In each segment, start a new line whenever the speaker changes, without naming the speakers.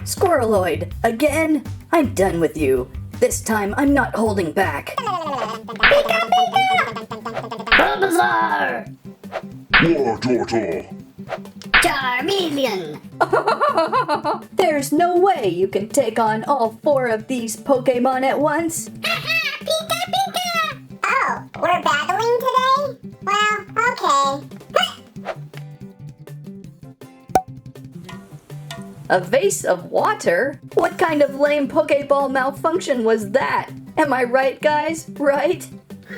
Squirreloid, again? I'm done with you. This time, I'm not holding back.
Bulbasaur!
Wartortle!
Charmeleon!
There's no way you can take on all 4 of these Pokemon at once.
Pika Pika! Oh, we're battling today? Well, okay.
A vase of water? What kind of lame Pokeball malfunction was that? Am I right, guys? Right?
I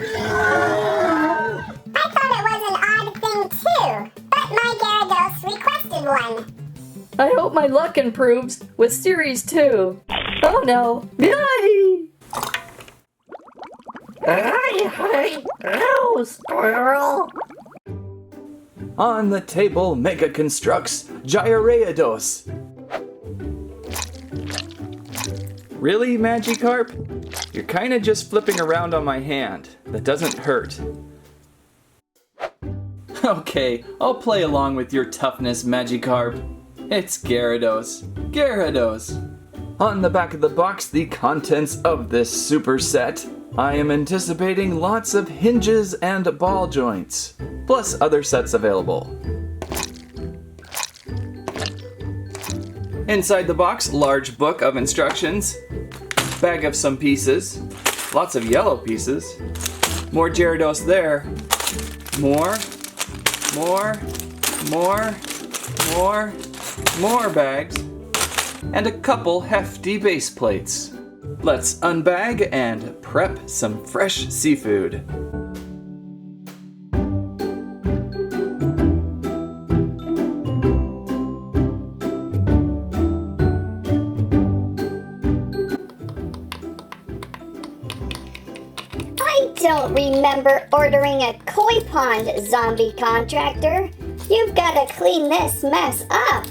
thought it was an odd thing too, but my Gyarados requested one.
I hope my luck improves with Series 2. Oh no. Yay!
Oh, Squirrel!
On the table, Mega Construx Gyarados. Really, Magikarp? You're kinda just flipping around on my hand. That doesn't hurt. Okay, I'll play along with your toughness, Magikarp. It's Gyarados. Gyarados! On the back of the box, the contents of this super set. I am anticipating lots of hinges and ball joints, plus other sets available. Inside the box, large book of instructions, bag of some pieces, lots of yellow pieces, more Gyarados there, more bags, and a couple hefty base plates. Let's unbag and prep some fresh seafood.
I don't remember ordering a koi pond, zombie contractor. You've got to clean this mess up.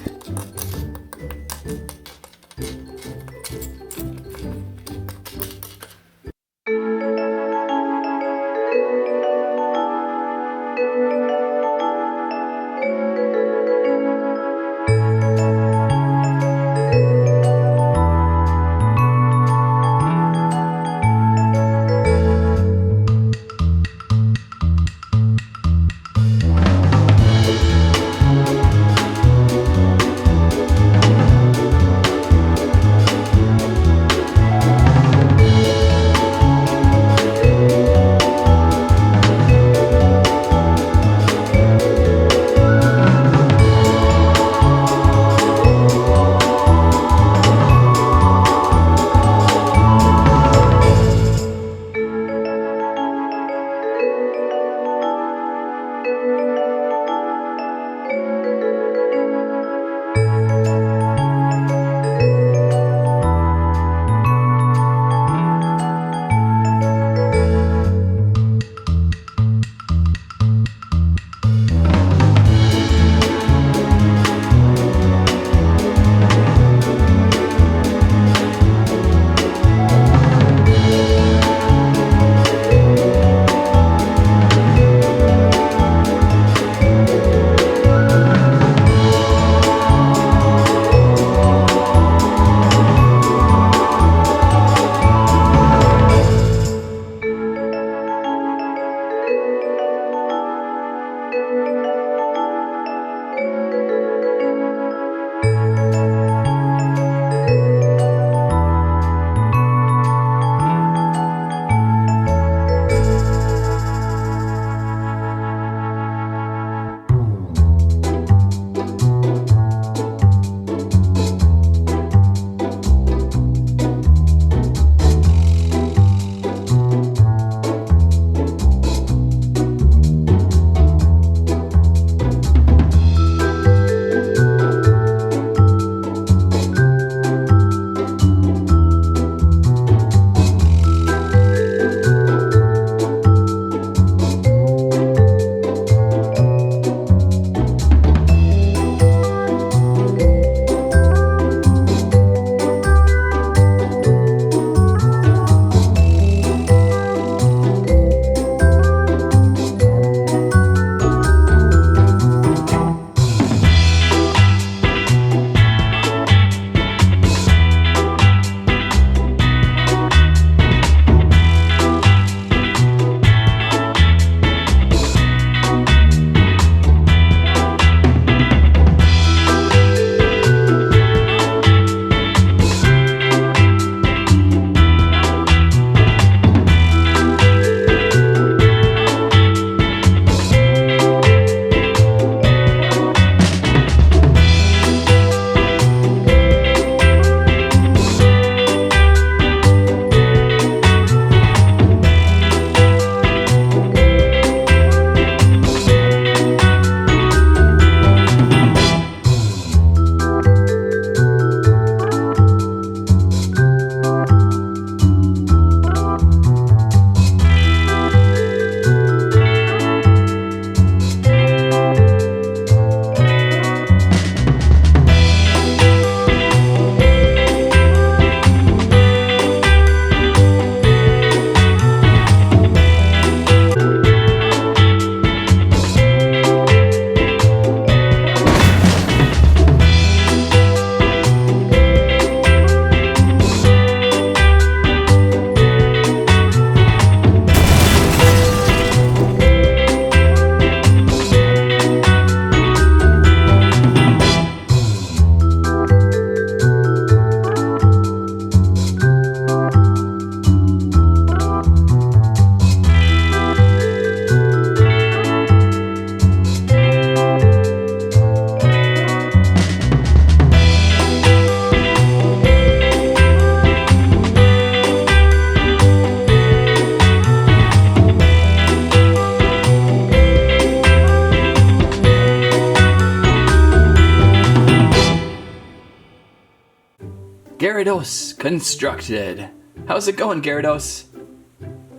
Gyarados constructed. How's it going, Gyarados?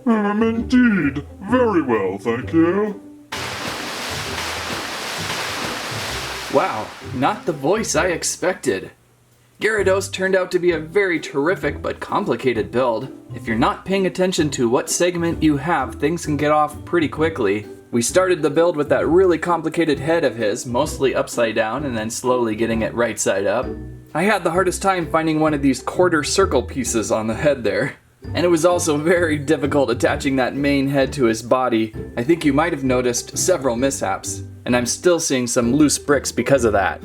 Indeed. Very well, thank you.
Wow, not the voice I expected. Gyarados turned out to be a very terrific but complicated build. If you're not paying attention to what segment you have, things can get off pretty quickly. We started the build with that really complicated head of his, mostly upside down and then slowly getting it right side up. I had the hardest time finding one of these quarter circle pieces on the head there. And it was also very difficult attaching that main head to his body. I think you might have noticed several mishaps, and I'm still seeing some loose bricks because of that.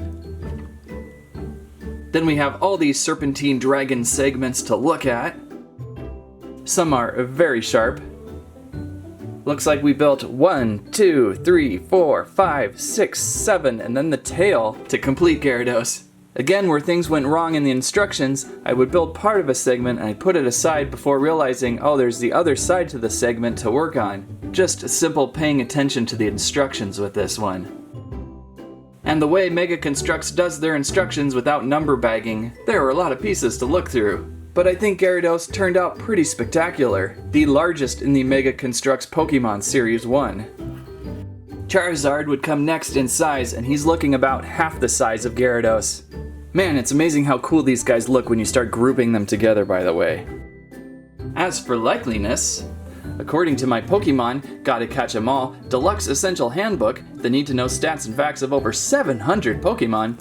Then we have all these serpentine dragon segments to look at. Some are very sharp. Looks like we built 1, 2, 3, 4, 5, 6, 7, and then the tail to complete Gyarados. Again, where things went wrong in the instructions, I would build part of a segment and I'd put it aside before realizing, oh, there's the other side to the segment to work on. Just simple paying attention to the instructions with this one. And the way Mega Construx does their instructions without number bagging, there are a lot of pieces to look through. But I think Gyarados turned out pretty spectacular, the largest in the Mega Construx Pokemon Series 1. Charizard would come next in size, and he's looking about half the size of Gyarados. Man, it's amazing how cool these guys look when you start grouping them together, by the way. As for likeliness, according to my Pokemon Gotta Catch 'Em All Deluxe Essential Handbook, the need-to-know stats and facts of over 700 Pokemon,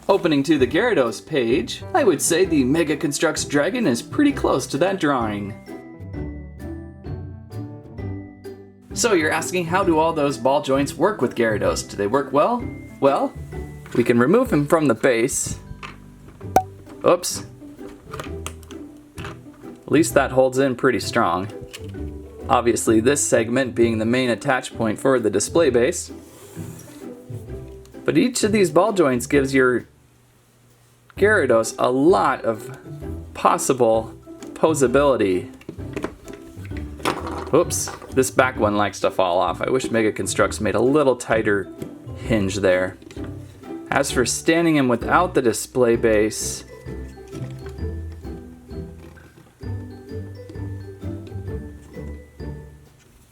opening to the Gyarados page, I would say the Mega Construx Dragon is pretty close to that drawing. So you're asking, how do all those ball joints work with Gyarados? Do they work well? Well, we can remove him from the base. Oops. At least that holds in pretty strong. Obviously this segment being the main attach point for the display base. But each of these ball joints gives your Gyarados a lot of possible posability. Oops, this back one likes to fall off. I wish Mega Construx made a little tighter hinge there. As for standing him without the display base,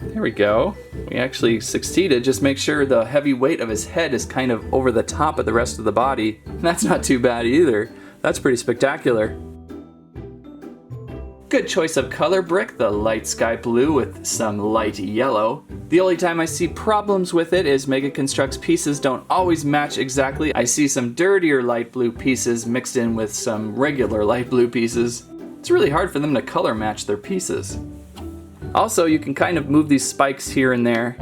there we go. We actually succeeded. Just make sure the heavy weight of his head is kind of over the top of the rest of the body. That's not too bad either. That's pretty spectacular. Good choice of color brick, the light sky blue with some light yellow. The only time I see problems with it is Mega Construx pieces don't always match exactly. I see some dirtier light blue pieces mixed in with some regular light blue pieces. It's really hard for them to color match their pieces. Also, you can kind of move these spikes here and there.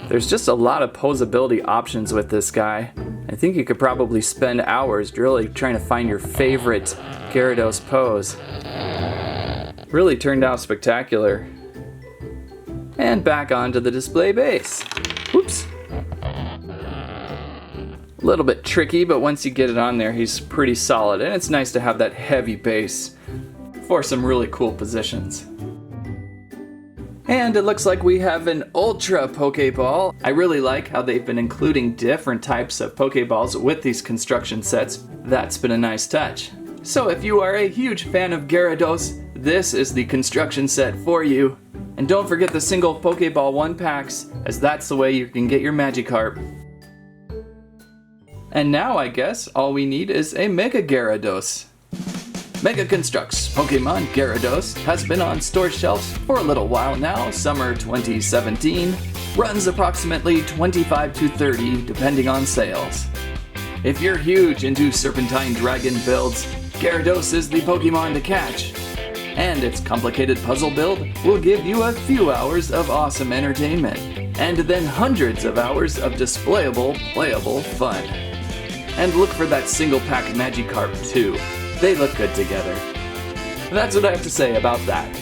There's just a lot of posability options with this guy. I think you could probably spend hours really trying to find your favorite Gyarados pose. Really turned out spectacular. And back onto the display base. Whoops. A little bit tricky, but once you get it on there, he's pretty solid. And it's nice to have that heavy base for some really cool positions. And it looks like we have an Ultra Pokeball. I really like how they've been including different types of Pokeballs with these construction sets. That's been a nice touch. So if you are a huge fan of Gyarados, this is the construction set for you. And don't forget the single Pokeball 1-packs, as that's the way you can get your Magikarp. And now I guess all we need is a Mega Gyarados. Mega Construx Pokemon Gyarados has been on store shelves for a little while now, summer 2017. Runs approximately $25 to $30 depending on sales. If you're huge into serpentine dragon builds, Gyarados is the Pokemon to catch. And its complicated puzzle build will give you a few hours of awesome entertainment, and then hundreds of hours of displayable, playable fun. And look for that single pack Magikarp too. They look good together. That's what I have to say about that.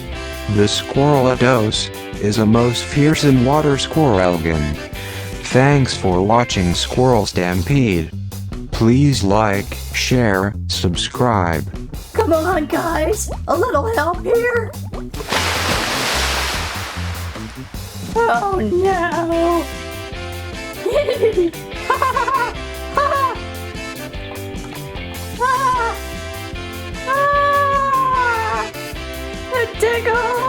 The Squirrelados is a most fearsome water squirrelgan. Thanks for watching Squirrel Stampede. Please like, share, subscribe.
Come on, guys! A little help here? Oh no! Ah! go!